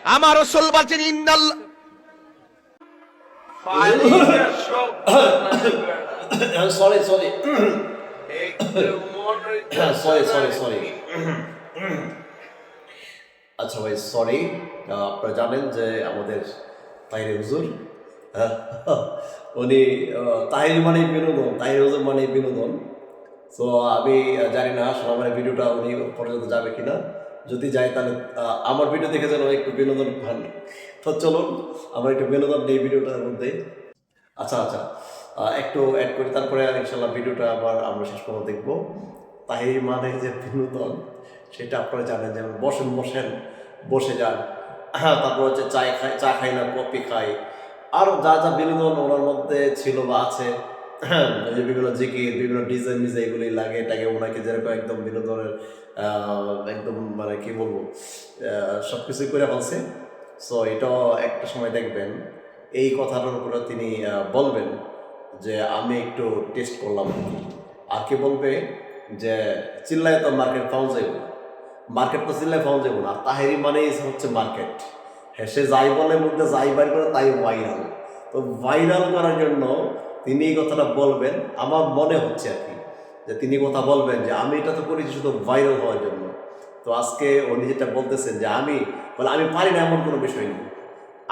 আমার রাসূল বলেন ইন্নাল sorry sorry sorry sorry sorry আচ্ছা ভাই সরি। আপনারা জানেন যে আমাদের তাহির হুজুর উনি তাহির মানে বিনোদন, তাহির হুজুর মানে বিনোদন। সো আমি জানি না আসলে আমার ভিডিওটা উনি পর্যন্ত যাবে কিনা। যদি যায় তাহলে আমার ভিডিও দেখে যেন একটু বিনোদন পান। তো চলুন আমরা একটু বিনোদন নেই ভিডিওটার মধ্যে। আচ্ছা আচ্ছা, একটু অ্যাড করি, তারপরে ইনশাল্লাহ ভিডিওটা আবার আমরা শেষ পর্যন্ত দেখবো। তাই মানে যে বিনোদন সেটা আপনারা জানেন, যেমন বসেন বসেন বসে যান, হ্যাঁ, তারপর হচ্ছে চা খাই না কফি খাই, আরও যা যা বিনোদন ওনার মধ্যে ছিল বা আছে, হ্যাঁ, এই যে বিভিন্ন জিকির বিভিন্ন ডিজাইন মিজে এগুলি লাগে এটাকে ওনাকে যেরকম একদম বিনোদনের একদম মানে কি বলবো সব কিছুই করে ফেলছে। সো এটাও একটা সময় দেখবেন এই কথাটার উপরে তিনি বলবেন যে আমি একটু টেস্ট করলাম। আর কি বলবে যে চিল্লায় তো মার্কেট পাওয়া যাবে না, মার্কেট তো চিল্লায় পাওয়া যাবে না। আর তাহেরি মানেই হচ্ছে মার্কেট। হ্যাঁ, সে যাই বলে মধ্যে যাই বাইর করে তাই ভাইরাল। তো ভাইরাল করার জন্য তিনি এই কথাটা বলবেন, আমার মনে হচ্ছে আর কি যে তিনি কথা বলবেন যে আমি এটা তো করেছি শুধু ভাইরাল হওয়ার জন্য। তো আজকে উনি যেটা বলতেছেন যে আমি বলে আমি পারি না এমন কোনো বিষয় নেই,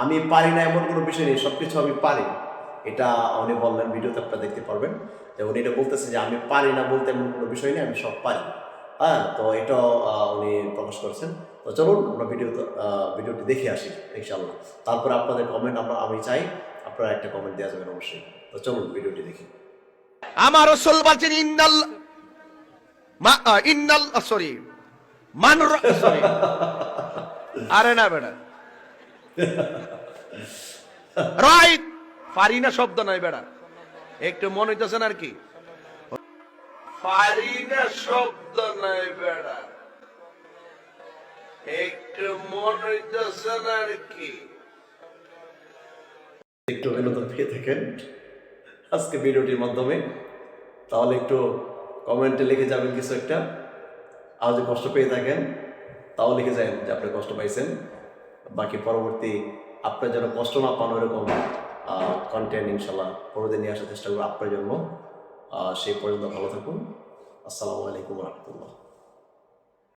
আমি পারি না এমন কোনো বিষয় নেই, সব কিছু আমি পারি। এটা উনি বললেন, ভিডিওতে আপনারা দেখতে পারবেন যে উনি এটা বলতেছে যে আমি পারি না বলতে এমন কোনো বিষয় নেই, আমি সব পারি। হ্যাঁ, তো এটাও উনি প্রকাশ করেছেন। তো চলুন আমরা ভিডিওটি দেখে আসি ইনশাল্লাহ। তারপরে আপনাদের কমেন্ট আমি চাই, আপনারা একটা কমেন্ট দেওয়া যাবেন অবশ্যই। তো চলুন ভিডিওটি দেখি। আমার রাসূল বলেন ইন্নাল সরি মান সরি আরে না বেটা রাইট পারি না শব্দ নাই বেটা, একটু মনে হইতেছে না আর কি পারি না শব্দ নাই বেটা, একটু মনে হইতেছে না আর কি। একটু বিনোদন পেয়ে থাকেন আজকে ভিডিওটির মাধ্যমে, তাহলে একটু কমেন্টে লিখে যাবেন কিছু একটা। আর যদি কষ্ট পেয়ে থাকেন তাও লিখে যাবেন যে আপনি কষ্ট পাইছেন। বাকি পরবর্তী আপনার যেন কষ্ট না পান ওরকম কন্টেন্ট ইনশাল্লাহ পরদিন নিয়ে আসার চেষ্টা করবো আপনার জন্য। সেই পর্যন্ত ভালো থাকুন। আসসালামু আলাইকুম রহমতুল্লাহ।